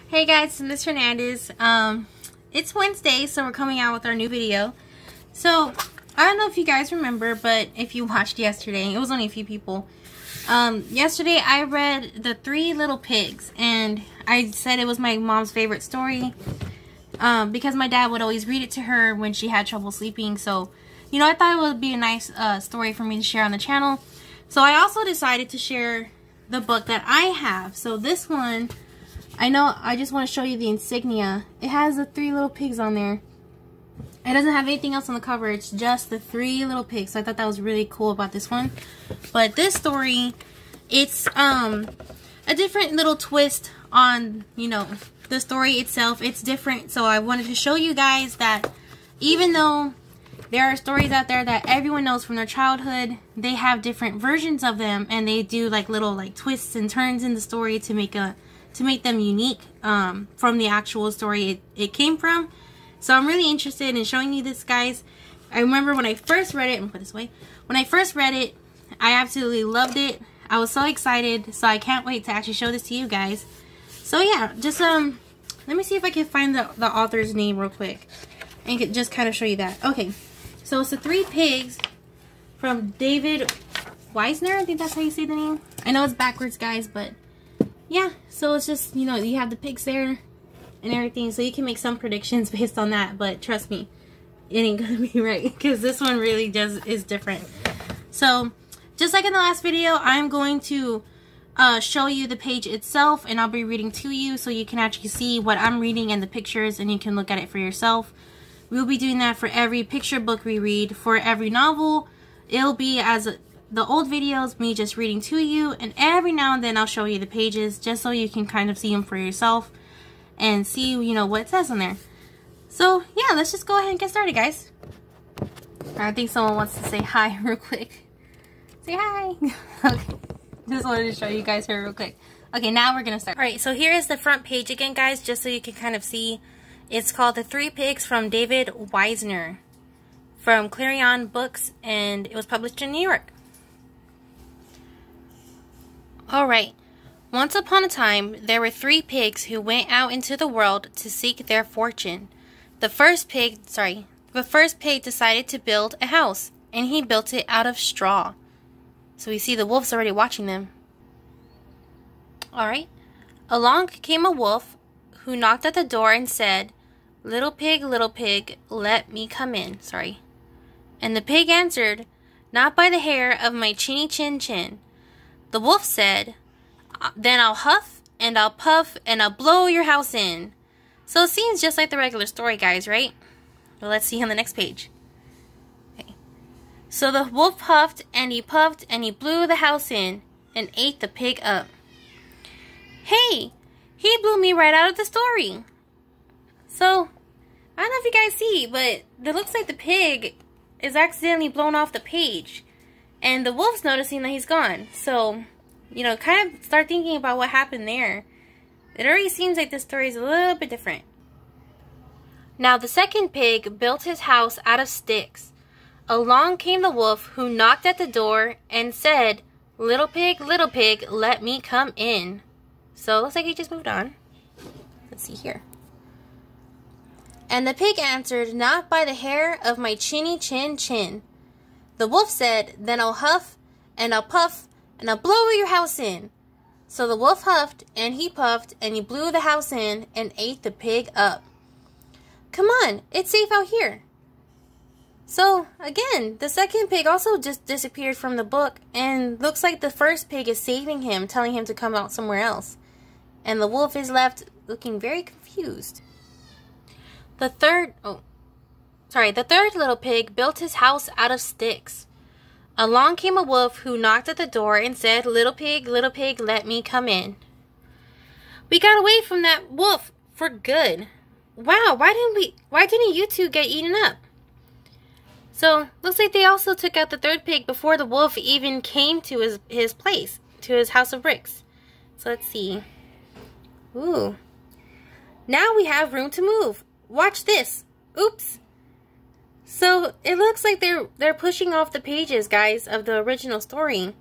Hey guys, it's Miss Hernandez. It's Wednesday, so we're coming out with our new video. So, I don't know if you guys remember, but if you watched yesterday, it was only a few people. Yesterday I read The Three Little Pigs, and I said it was my mom's favorite story. Because my dad would always read it to her when she had trouble sleeping. So, you know, I thought it would be a nice story for me to share on the channel. So I also decided to share the book that I have. So this one, I know I just want to show you the insignia. It has the three little pigs on there. It doesn't have anything else on the cover. It's just the three little pigs. So I thought that was really cool about this one. But this story, it's a different little twist on, you know, the story itself. It's different. So I wanted to show you guys that even though there are stories out there that everyone knows from their childhood, they have different versions of them, and they do like little like twists and turns in the story to make them unique from the actual story it came from. So I'm really interested in showing you this, guys. I remember when I first read it, and put this away. When I first read it, I absolutely loved it. I was so excited, so I can't wait to actually show this to you guys. So yeah, just let me see if I can find the author's name real quick and just kind of show you that. Okay, so it's The Three Pigs from David Wiesner. I think that's how you say the name. I know it's backwards, guys, but yeah. So it's just, you know, you have the pigs there and everything, so you can make some predictions based on that. But trust me, it ain't gonna be right because this one really is different. So just like in the last video, I'm going to show you the page itself, and I'll be reading to you so you can actually see what I'm reading and the pictures, and you can look at it for yourself. We'll be doing that for every picture book we read. For every novel, it'll be as the old videos, me just reading to you, and every now and then I'll show you the pages just so you can kind of see them for yourself and see, you know, what it says in there. So yeah, let's just go ahead and get started, guys. I think someone wants to say hi real quick. Say hi. Okay. Just wanted to show you guys her real quick. Okay, now we're gonna start. Alright, so here is the front page again, guys, just so you can kind of see. It's called The Three Pigs from David Wiesner from Clarion Books, and it was published in New York. Alright, once upon a time, there were three pigs who went out into the world to seek their fortune. The first pig decided to build a house, and he built it out of straw. So we see the wolf's already watching them. Alright. Along came a wolf who knocked at the door and said, little pig, let me come in." Sorry. And the pig answered, "Not by the hair of my chinny chin chin." The wolf said, "Then I'll huff and I'll puff and I'll blow your house in." So it seems just like the regular story, guys, right? Well, let's see on the next page. So the wolf puffed and he blew the house in and ate the pig up. Hey, he blew me right out of the story. So, I don't know if you guys see, but it looks like the pig is accidentally blown off the page. And the wolf's noticing that he's gone. So, you know, kind of start thinking about what happened there. It already seems like this story is a little bit different. Now, the second pig built his house out of sticks. Along came the wolf who knocked at the door and said, little pig, let me come in." So it looks like he just moved on. Let's see here. And the pig answered, "Not by the hair of my chinny chin chin." The wolf said, "Then I'll huff and I'll puff and I'll blow your house in." So the wolf huffed and he blew the house in and ate the pig up. "Come on, it's safe out here." So, again, the second pig also just disappeared from the book, and looks like the first pig is saving him, telling him to come out somewhere else. And the wolf is left looking very confused. The third little pig built his house out of sticks. Along came a wolf who knocked at the door and said, little pig, let me come in." We got away from that wolf for good. Wow, why didn't you two get eaten up? So, looks like they also took out the third pig before the wolf even came to his place, to his house of bricks. So, let's see. Ooh. Now we have room to move. Watch this. Oops. So, it looks like they're pushing off the pages, guys, of the original story.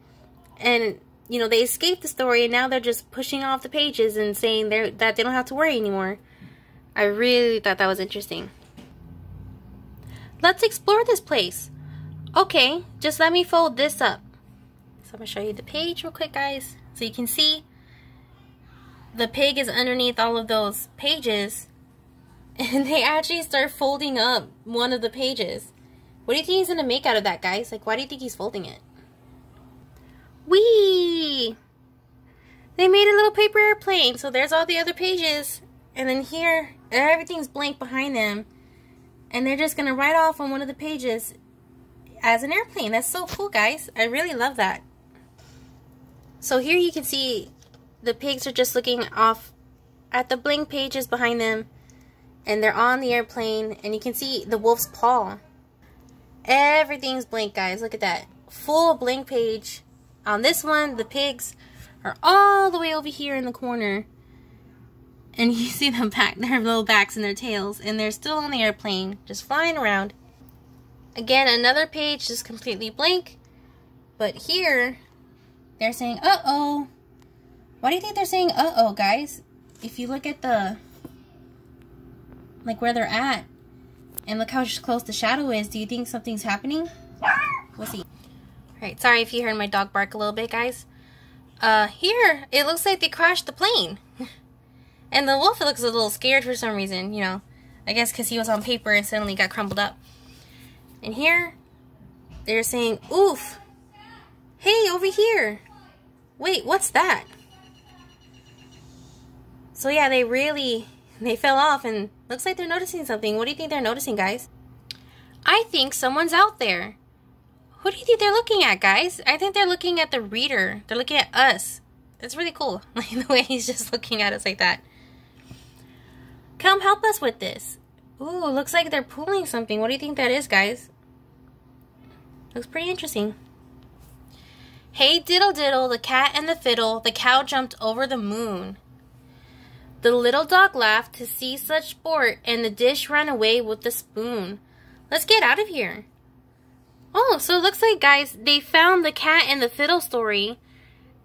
And you know, they escaped the story and now they're just pushing off the pages and saying that they don't have to worry anymore. I really thought that was interesting. Let's explore this place. Okay, just let me fold this up. So I'm going to show you the page real quick, guys. So you can see the pig is underneath all of those pages. And they actually start folding up one of the pages. What do you think he's going to make out of that, guys? Like, why do you think he's folding it? Whee! They made a little paper airplane. So there's all the other pages. And then here, everything's blank behind them. And they're just going to write off on one of the pages as an airplane. That's so cool, guys. I really love that. So here you can see the pigs are just looking off at the blank pages behind them. And they're on the airplane. And you can see the wolf's paw. Everything's blank, guys. Look at that. Full blank page. On this one, the pigs are all the way over here in the corner. And you see them back, their little backs and their tails. And they're still on the airplane, just flying around. Again, another page just completely blank. But here, they're saying, uh-oh. Why do you think they're saying, uh-oh, guys? If you look at the, like, where they're at, and look how close the shadow is, do you think something's happening? We'll see. Alright, sorry if you heard my dog bark a little bit, guys. Here, it looks like they crashed the plane. And the wolf looks a little scared for some reason, you know. I guess because he was on paper and suddenly got crumpled up. And here, they're saying, oof. Hey, over here. Wait, what's that? So yeah, they fell off and looks like they're noticing something. What do you think they're noticing, guys? I think someone's out there. Who do you think they're looking at, guys? I think they're looking at the reader. They're looking at us. It's really cool. Like the way he's just looking at us like that. Come help us with this. Ooh, looks like they're pulling something. What do you think that is, guys? Looks pretty interesting. Hey, diddle diddle, the cat and the fiddle, the cow jumped over the moon. The little dog laughed to see such sport, and the dish ran away with the spoon. Let's get out of here. Oh, so it looks like, guys, they found the cat and the fiddle story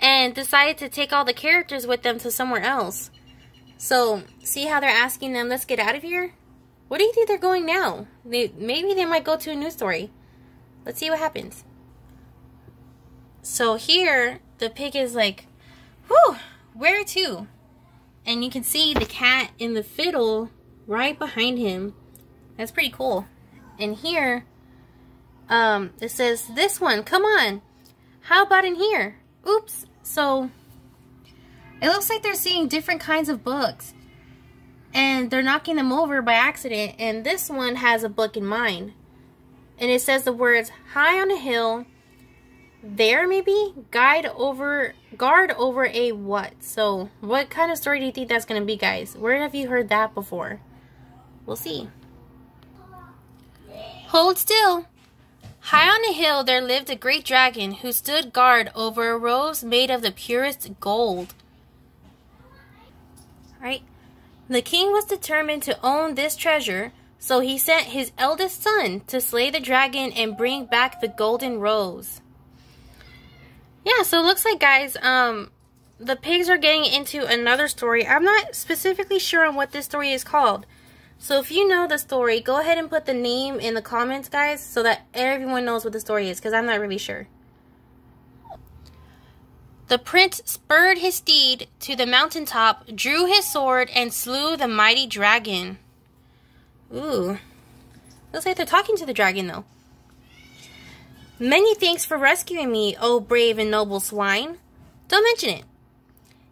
and decided to take all the characters with them to somewhere else. So, see how they're asking them, let's get out of here? Where do you think they're going now? Maybe they might go to a new story. Let's see what happens. So here, the pig is like, whew, where to? And you can see the cat and the fiddle right behind him. That's pretty cool. And here, it says, this one, come on. How about in here? Oops. So, it looks like they're seeing different kinds of books. And they're knocking them over by accident. And this one has a book in mind. And it says the words, high on a hill, there maybe, guard over a what? So, what kind of story do you think that's going to be, guys? Where have you heard that before? We'll see. Hold still. High on a hill there lived a great dragon who stood guard over a rose made of the purest gold. Right? The king was determined to own this treasure, so he sent his eldest son to slay the dragon and bring back the golden rose. Yeah, so it looks like, guys, the pigs are getting into another story. I'm not specifically sure on what this story is called. So if you know the story, go ahead and put the name in the comments, guys, so that everyone knows what the story is, because I'm not really sure. The prince spurred his steed to the mountaintop, drew his sword, and slew the mighty dragon. Ooh. Looks like they're talking to the dragon, though. Many thanks for rescuing me, oh brave and noble swine. Don't mention it.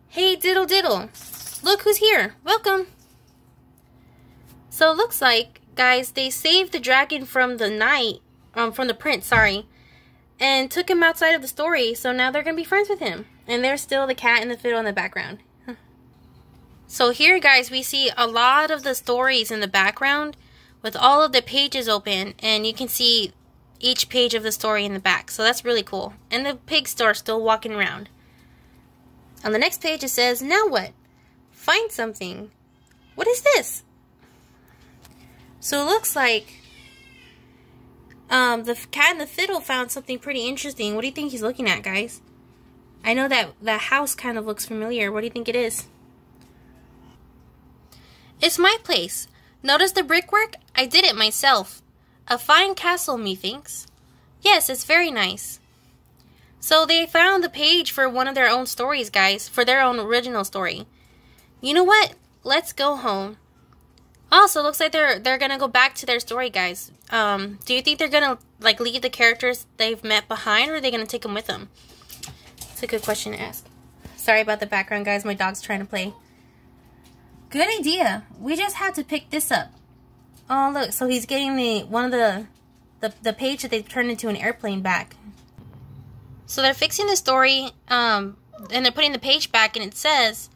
Hey, diddle diddle. Look who's here. Welcome. So it looks like, guys, they saved the dragon from the prince, sorry, and took him outside of the story, so now they're going to be friends with him. And there's still the cat and the fiddle in the background. So here, guys, we see a lot of the stories in the background with all of the pages open, and you can see each page of the story in the back. So that's really cool. And the pigs are still walking around. On the next page it says, now what? Find something. What is this? So it looks like the cat and the fiddle found something pretty interesting. What do you think he's looking at, guys? I know that the house kind of looks familiar. What do you think it is? It's my place. Notice the brickwork? I did it myself. A fine castle, methinks. Yes, it's very nice. So they found the page for one of their own stories, guys. For their own original story. You know what? Let's go home. Also, looks like they're gonna go back to their story, guys. Do you think they're gonna like leave the characters they've met behind, or are they gonna take them with them? It's a good question to ask. Sorry about the background, guys. My dog's trying to play. Good idea. We just had to pick this up. Oh, look. So he's getting the page that they turned into an airplane back. So they're fixing the story, and they're putting the page back, and it says,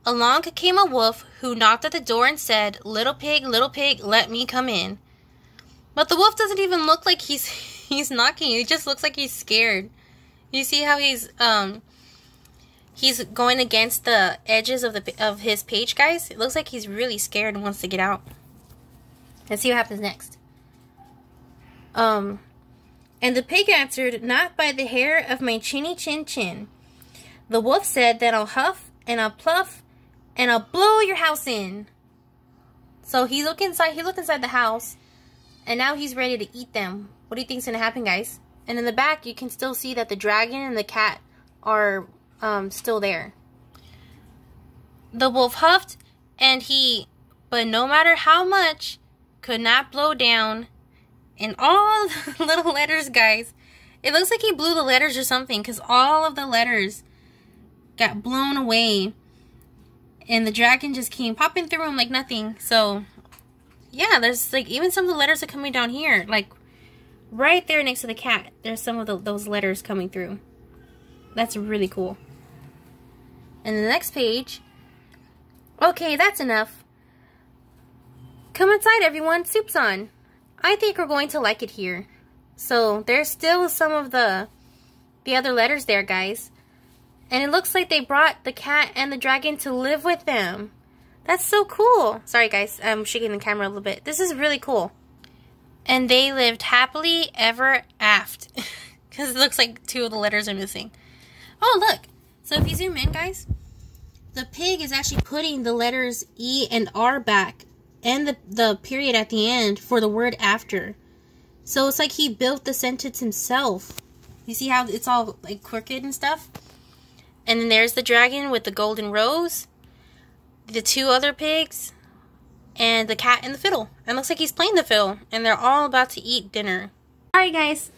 "Along came a wolf who knocked at the door and said, 'Little pig, let me come in.'" But the wolf doesn't even look like he's knocking. He just looks like he's scared. You see how he's going against the edges of his page, guys? It looks like he's really scared and wants to get out. Let's see what happens next. And the pig answered, "Not by the hair of my chinny chin chin." The wolf said, "Then I'll huff and I'll pluff and I'll blow your house in." So he looked inside the house, and now he's ready to eat them. What do you think's gonna happen, guys? And in the back, you can still see that the dragon and the cat are still there. The wolf huffed, but no matter how much, could not blow down. And all the little letters, guys. It looks like he blew the letters or something, because all of the letters got blown away. And the dragon just came popping through them like nothing. So, yeah, there's like even some of the letters are coming down here. Like, right there next to the cat, there's some of those letters coming through. That's really cool. And the next page. Okay, that's enough. Come inside, everyone. Soup's on. I think we're going to like it here. So there's still some of the other letters there, guys. And it looks like they brought the cat and the dragon to live with them. That's so cool. Sorry, guys. I'm shaking the camera a little bit. This is really cool. And they lived happily ever aft. Because it looks like two of the letters are missing. Oh, look. So if you zoom in, guys, the pig is actually putting the letters E and R back. And the period at the end for the word after. So it's like he built the sentence himself. You see how it's all like crooked and stuff? And then there's the dragon with the golden rose. The two other pigs. And the cat and the fiddle. And it looks like he's playing the fiddle. And they're all about to eat dinner. Alright, guys.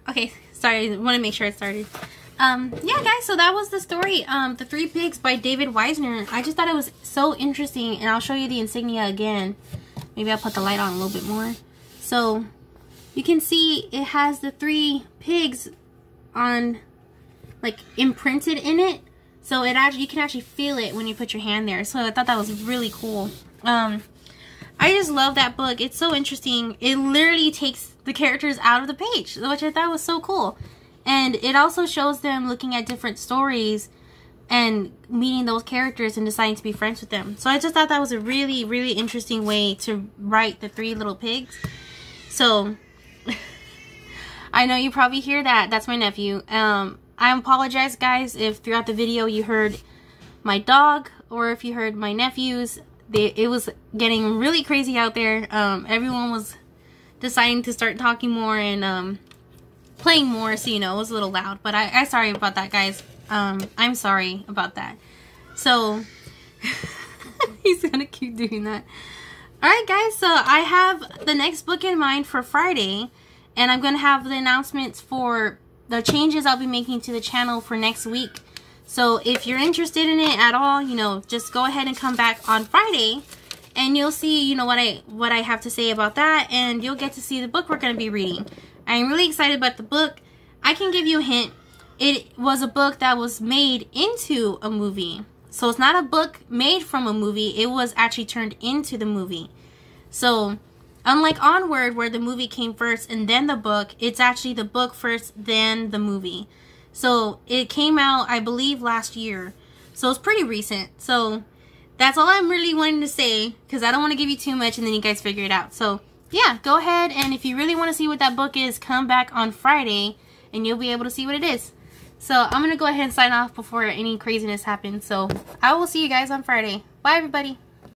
Okay. Sorry. I want to make sure it started. Yeah, guys, so that was the story, The Three Pigs by David Wiesner. I just thought it was so interesting, and I'll show you the insignia again. Maybe I'll put the light on a little bit more. So, you can see it has the three pigs on, like, imprinted in it. So, you can actually feel it when you put your hand there. So, I thought that was really cool. I just love that book. It's so interesting. It literally takes the characters out of the page, which I thought was so cool. And it also shows them looking at different stories and meeting those characters and deciding to be friends with them. So I just thought that was a really, really interesting way to write the three little pigs. So, I know you probably hear that. That's my nephew. I apologize, guys, if throughout the video you heard my dog or if you heard my nephews. It was getting really crazy out there. Everyone was deciding to start talking more and playing more, so you know, it was a little loud, but I'm sorry about that, guys. I'm sorry about that. So he's gonna keep doing that. Alright, guys, so I have the next book in mind for Friday, and I'm gonna have the announcements for the changes I'll be making to the channel for next week. So if you're interested in it at all, you know, just go ahead and come back on Friday and you'll see, you know, what I have to say about that, and you'll get to see the book we're gonna be reading. I'm really excited about the book. I can give you a hint. It was a book that was made into a movie. So it's not a book made from a movie. It was actually turned into the movie. So unlike Onward, where the movie came first and then the book, it's actually the book first, then the movie. So it came out, I believe, last year. So it's pretty recent. So that's all I'm really wanting to say, because I don't want to give you too much and then you guys figure it out. So yeah, go ahead, and if you really want to see what that book is, come back on Friday and you'll be able to see what it is. So I'm going to go ahead and sign off before any craziness happens. So I will see you guys on Friday. Bye, everybody.